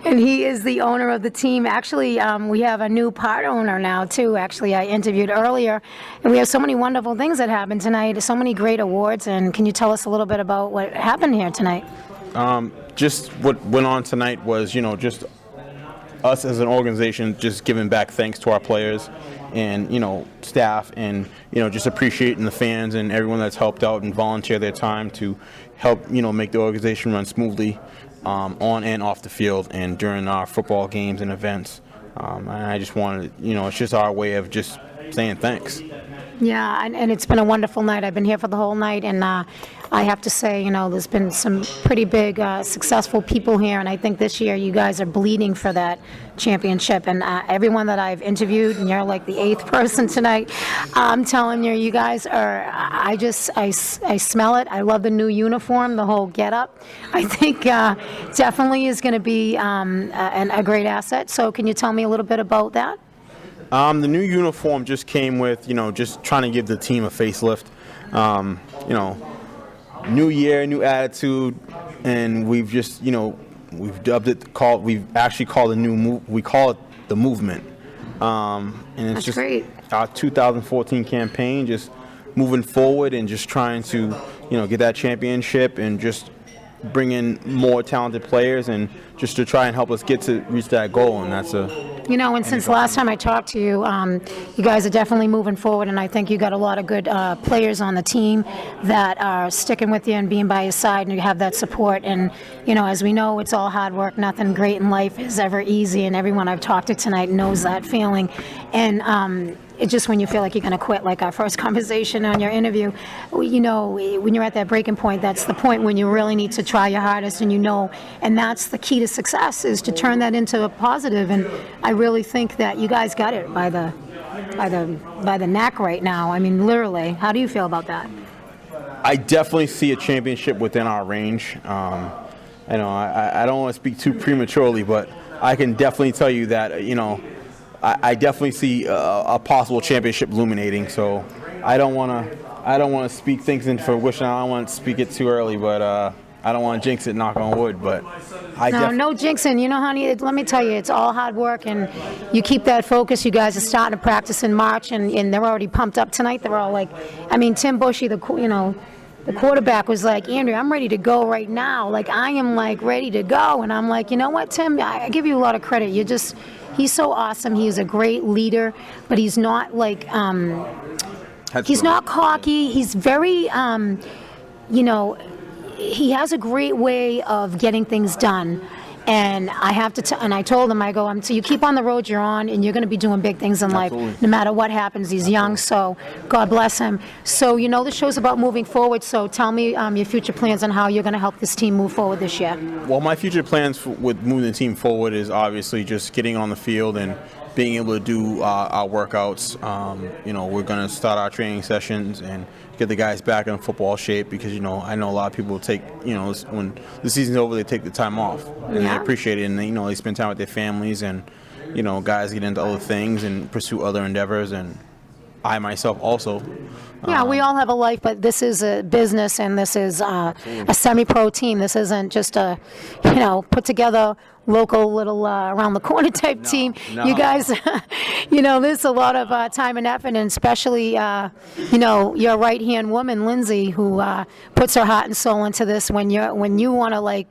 and he is the owner of the team. Actually, we have a new part owner now, too. Actually, I interviewed earlier, and we have so many wonderful things that happened tonight, so many great awards, and can you tell us a little bit about what happened here tonight? Just what went on tonight was, just us as an organization just giving back thanks to our players and, staff, and, just appreciating the fans and everyone that's helped out and volunteered their time to help, make the organization run smoothly on and off the field and during our football games and events. And I just wanted, it's just our way of just saying thanks. Yeah, and it's been a wonderful night. I've been here for the whole night, and I have to say, there's been some pretty big, successful people here, and I think this year you guys are bleeding for that championship. And everyone that I've interviewed, and you're like the 8th person tonight, I'm telling you, you guys are, I smell it. I love the new uniform, the whole get-up. I think definitely is going to be a great asset. So can you tell me a little bit about that? The new uniform just came with, just trying to give the team a facelift. New year, new attitude, and we've just, we've dubbed it, we've actually called we call it the movement. And it's That's just great. Our 2014 campaign, just moving forward and just trying to, get that championship and just bring in more talented players and just to try and help us reach that goal. And that's and since last time I talked to you, you guys are definitely moving forward, and I think you got a lot of good players on the team that are sticking with you and being by your side, and you have that support. And, as we know, it's all hard work. Nothing great in life is ever easy, and everyone I've talked to tonight knows that feeling. And it's just when you feel like you're going to quit, like our first conversation on your interview, when you're at that breaking point, that's the point when you really need to try your hardest, and that's the key to success, is to turn that into a positive. And I really think that you guys got it by the neck right now. I mean, literally. How do you feel about that? I definitely see a championship within our range. I don't want to speak too prematurely, but I can definitely tell you that, I definitely see a possible championship illuminating. So I don't want to speak things into fruition. I don't want to speak it too early, but I don't want to jinx it, knock on wood, but No jinxing. You know, honey, let me tell you, it's all hard work, and you keep that focus. You guys are starting to practice in March, and they're already pumped up tonight. They're all like, I mean, Tim Bushey, the quarterback was like, Andrea, I'm ready to go right now. Like, I am, like, ready to go. And I'm like, you know what, Tim? I give you a lot of credit. He's so awesome. He's a great leader, but he's not, like, he's not cocky. He's very, he has a great way of getting things done. And I have to, and I told him, I go, so you keep on the road you're on, and you're going to be doing big things in life, no matter what happens. He's young, so God bless him. So, the show's about moving forward, so tell me your future plans and how you're going to help this team move forward this year. Well, my future plans with moving the team forward is obviously just getting on the field and being able to do our workouts. We're going to start our training sessions and get the guys back in football shape because, I know a lot of people take, when the season's over, they take the time off. And they appreciate it. And, they spend time with their families and, guys get into other things and pursue other endeavors. And I myself also. Yeah, we all have a life, but this is a business, and this is a semi-pro team. This isn't just a, put together local little around the corner type team. No. You guys, there's a lot of time and effort, and especially, your right-hand woman, Lindsay, who puts her heart and soul into this. When you want to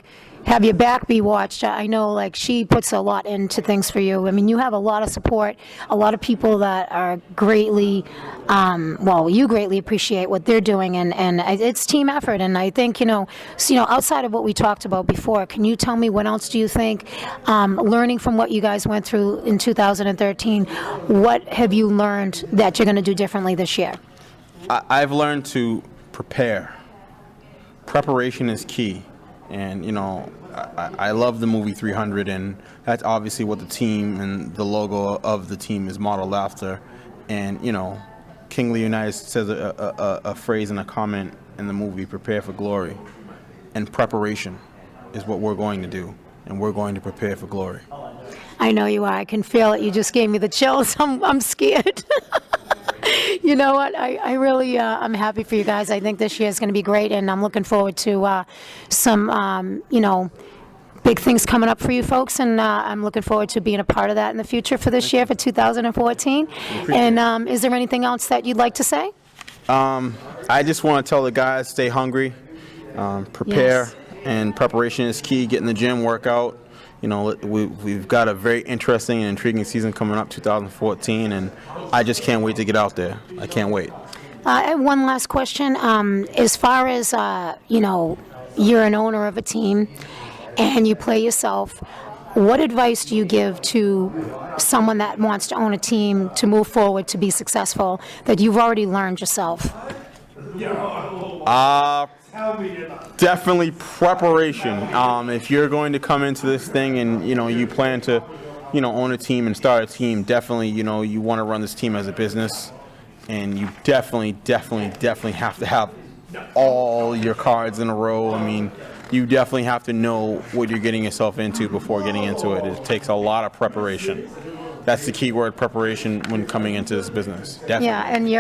have your back be watched, I know she puts a lot into things for you. I mean, you have a lot of support, a lot of people that are greatly, you greatly appreciate what they're doing, and it's team effort. And I think, outside of what we talked about before, can you tell me what else do you think, learning from what you guys went through in 2013, what have you learned that you're going to do differently this year? I've learned to prepare. Preparation is key. And, I love the movie 300, and that's obviously what the team and the logo of the team is modeled after. And, King Leonidas says a phrase and a comment in the movie, prepare for glory. And preparation is what we're going to do, and we're going to prepare for glory. I know you are. I can feel it. You just gave me the chills. I'm scared. You know what? I really, I'm happy for you guys. I think this year is going to be great, and I'm looking forward to some, big things coming up for you folks, and I'm looking forward to being a part of that in the future for this year, for 2014. And is there anything else that you'd like to say? I just want to tell the guys, stay hungry, prepare, Yes. And preparation is key. Get in the gym, work out. We've got a very interesting and intriguing season coming up, 2014, and I just can't wait to get out there. I can't wait. I have one last question. As far as, you're an owner of a team and you play yourself, what advice do you give to someone that wants to own a team to move forward, to be successful, that you've already learned yourself? Definitely preparation. If you're going to come into this thing and you plan to own a team and start a team, definitely you want to run this team as a business, and you definitely have to have all your cards in a row. I mean, you definitely have to know what you're getting yourself into before getting into it. It takes a lot of preparation. That's the key word, preparation, when coming into this business. Definitely. Yeah, and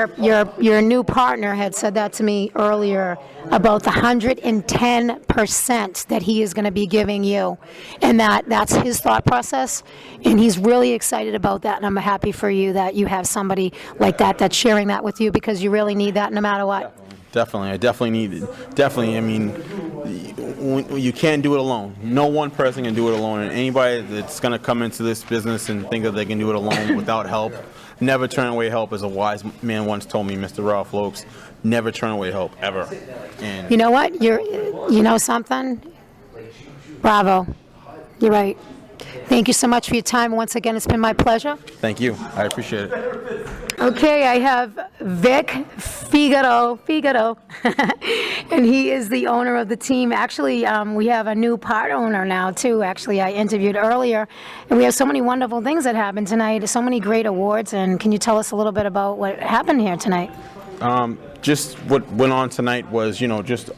your new partner had said that to me earlier about the 110% that he is going to be giving you, and that's his thought process, and he's really excited about that, and I'm happy for you that you have somebody like that that's sharing that with you, because you really need that no matter what. Definitely. I definitely need it. Definitely. I mean, you can't do it alone. No one person can do it alone. And anybody that's going to come into this business and think that they can do it alone without help, never turn away help. As a wise man once told me, Mr. Ralph Lopes, never turn away help, ever. And You know what? You know something? Bravo. You're right. Thank you so much for your time. Once again, it's been my pleasure. thank you. I appreciate it. Okay, I have Vic Figueroa, and he is the owner of the team. Actually, we have a new part owner now, too. Actually, I interviewed earlier, and we have so many wonderful things that happened tonight, so many great awards, and can you tell us a little bit about what happened here tonight? Just what went on tonight was, just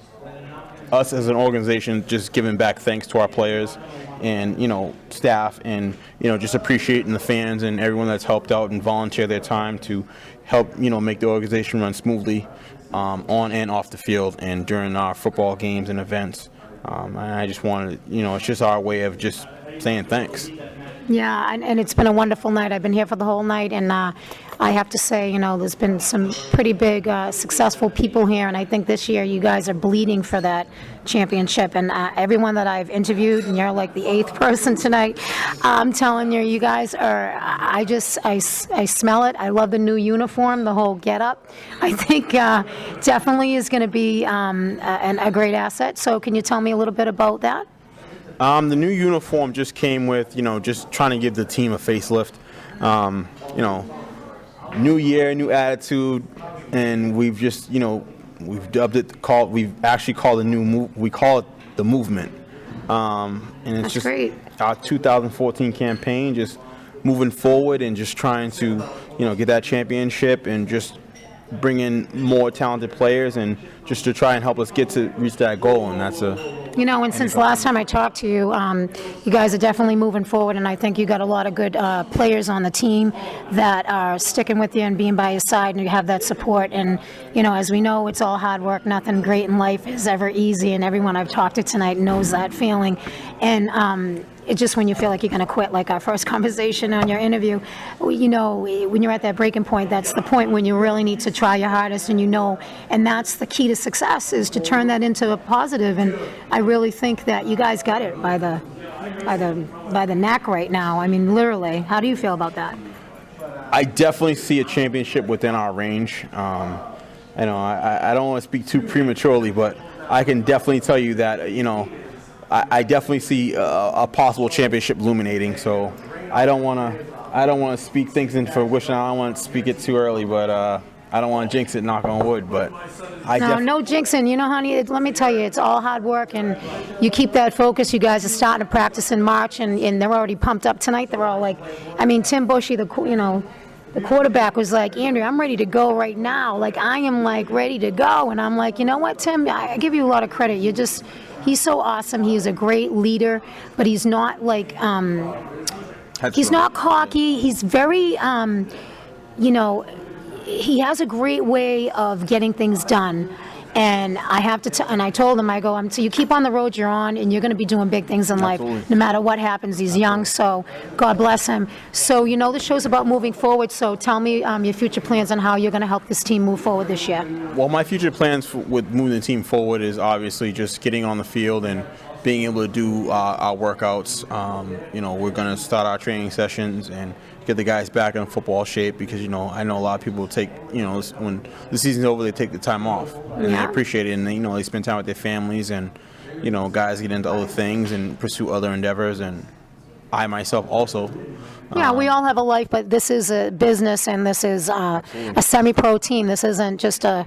us as an organization just giving back thanks to our players and, staff, and, just appreciating the fans and everyone that's helped out and volunteered their time to help, make the organization run smoothly on and off the field and during our football games and events. And I just wanted, it's just our way of just saying thanks. Yeah, and it's been a wonderful night. I've been here for the whole night, and I have to say, there's been some pretty big, successful people here, and I think this year you guys are bleeding for that championship. And everyone that I've interviewed, and you're like the 8th person tonight, I'm telling you, you guys are, I smell it. I love the new uniform, the whole get-up. I think definitely is going to be a great asset. So can you tell me a little bit about that? The new uniform just came with, just trying to give the team a facelift. New year, new attitude, and we've just, we've dubbed it, we've actually called we call it the movement. And it's That's just great. Our 2014 campaign, just moving forward and just trying to, get that championship and just bring in more talented players and just to try and help us reach that goal, and that's and since last time I talked to you, you guys are definitely moving forward, and I think you got a lot of good players on the team that are sticking with you and being by your side, and you have that support. And, as we know, it's all hard work. Nothing great in life is ever easy, and everyone I've talked to tonight knows that feeling. And it's just when you feel like you're going to quit, like our first conversation on your interview, when you're at that breaking point, that's the point when you really need to try your hardest, and that's the key to success, is to turn that into a positive. And I really think that you guys got it by the neck right now. I mean, literally. How do you feel about that? I definitely see a championship within our range. I don't want to speak too prematurely, but I can definitely tell you that, I definitely see a possible championship illuminating. So I don't want to speak things into fruition. I don't want to speak it too early, but I don't want to jinx it, knock on wood. But no jinxing. Honey, let me tell you, it's all hard work, and you keep that focus. You guys are starting to practice in March, and they're already pumped up tonight. They're all like, Tim Bushey, the quarterback was like, Andrea, I'm ready to go right now. Like, I am ready to go. And I'm like, you know what, Tim? I give you a lot of credit. He's so awesome. He is a great leader, but he's not he's not cocky. He's very, he has a great way of getting things done. And I have to, and I told him, I go, so you keep on the road you're on, and you're going to be doing big things in life, no matter what happens. He's young, so God bless him. So, the show's about moving forward, so tell me your future plans on how you're going to help this team move forward this year. Well, my future plans with moving the team forward is obviously just getting on the field and being able to do our workouts. We're going to start our training sessions and get the guys back in football shape, because I know a lot of people take when the season's over, they take the time off, and they appreciate it, and they spend time with their families, and guys get into other things and pursue other endeavors, and I myself also. Yeah, we all have a life, but this is a business, and this is a semi-pro team. This isn't just a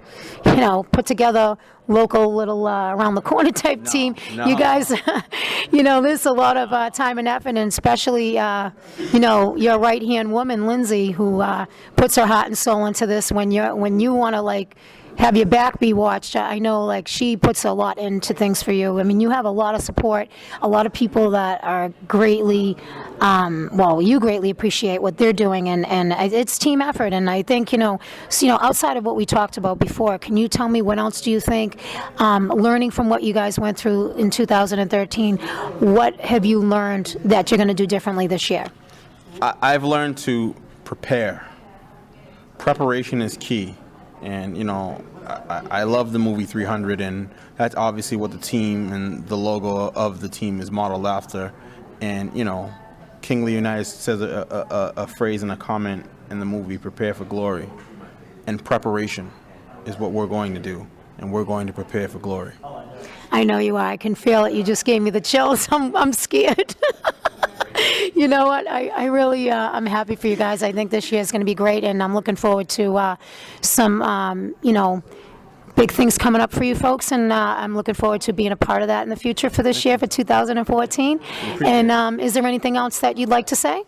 put together local little around the corner type team. No. You guys, there's a lot of time and effort, and especially your right hand woman, Lindsay, who puts her heart and soul into this. When you want to have your back be watched, I know she puts a lot into things for you. I mean, you have a lot of support, a lot of people that are greatly, you greatly appreciate what they're doing, and it's team effort. And I think, outside of what we talked about before, can you tell me what else do you think, learning from what you guys went through in 2013, what have you learned that you're going to do differently this year? I've learned to prepare. Preparation is key. And, I love the movie 300, and that's obviously what the team and the logo of the team is modeled after. And, King Leonidas says a phrase in a comment in the movie, prepare for glory. And preparation is what we're going to do, and we're going to prepare for glory. I know you are. I can feel it. You just gave me the chills. I'm scared. You know what? I really, I'm happy for you guys. I think this year is going to be great, and I'm looking forward to some, big things coming up for you folks, and I'm looking forward to being a part of that in the future for this year, for 2014. And is there anything else that you'd like to say?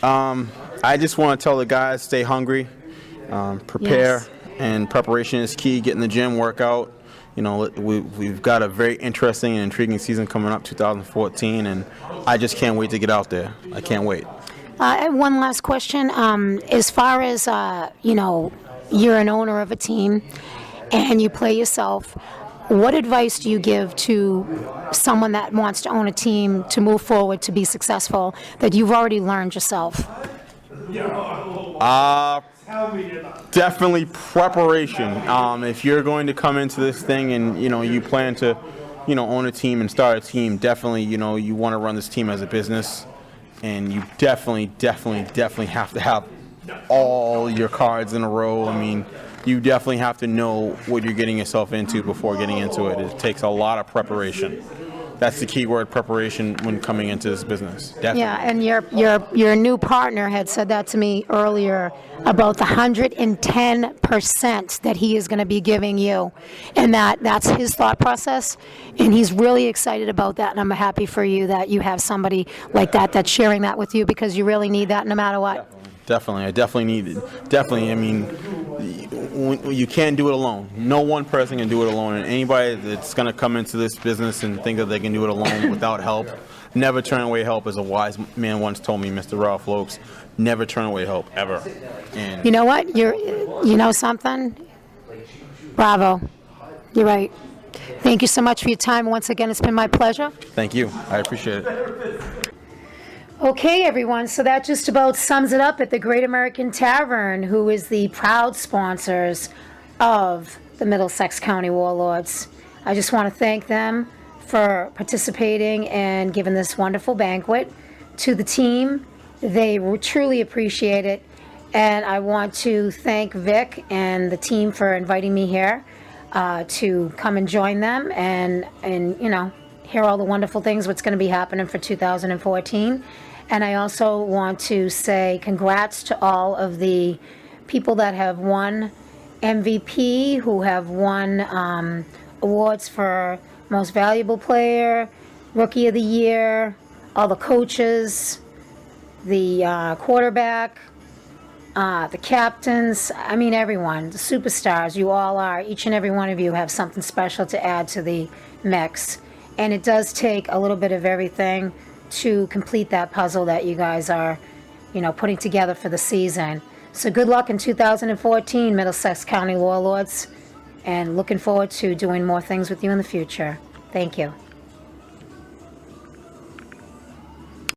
I just want to tell the guys, stay hungry, prepare, Yes. And preparation is key. Get in the gym, work out. We've got a very interesting and intriguing season coming up, 2014, and I just can't wait to get out there. I can't wait. I have one last question. As far as, you're an owner of a team and you play yourself, what advice do you give to someone that wants to own a team to move forward to be successful that you've already learned yourself? Definitely preparation. If you're going to come into this thing and you plan to own a team and start a team, definitely you want to run this team as a business, and you definitely have to have all your cards in a row. I mean, you definitely have to know what you're getting yourself into before getting into it. It takes a lot of preparation. That's the key word, preparation, when coming into this business. Definitely. Yeah, and your new partner had said that to me earlier about the 110% that he is going to be giving you, and that's his thought process, and he's really excited about that, and I'm happy for you that you have somebody like that that's sharing that with you, because you really need that no matter what. Definitely. I definitely need it. Definitely. I mean, you can't do it alone. No one person can do it alone. And anybody that's going to come into this business and think that they can do it alone without help, never turn away help. As a wise man once told me, Mr. Ralph Lopes, never turn away help, ever. And you know what? You know something? Bravo. You're right. Thank you so much for your time. Once again, it's been my pleasure. Thank you. I appreciate it. Okay, everyone, so that just about sums it up at the Great American Tavern, who is the proud sponsors of the Middlesex County WarLords. I just want to thank them for participating and giving this wonderful banquet. To the team, they truly appreciate it. And I want to thank Vic and the team for inviting me here to come and join them and hear all the wonderful things what's going to be happening for 2014. And I also want to say congrats to all of the people that have won MVP, who have won awards for Most Valuable Player, Rookie of the Year, all the coaches, the quarterback, the captains, I mean everyone, the superstars, you all are. Each and every one of you have something special to add to the mix. And it does take a little bit of everything to complete that puzzle that you guys are, putting together for the season. So good luck in 2014, Middlesex County WarLords, and looking forward to doing more things with you in the future. Thank you.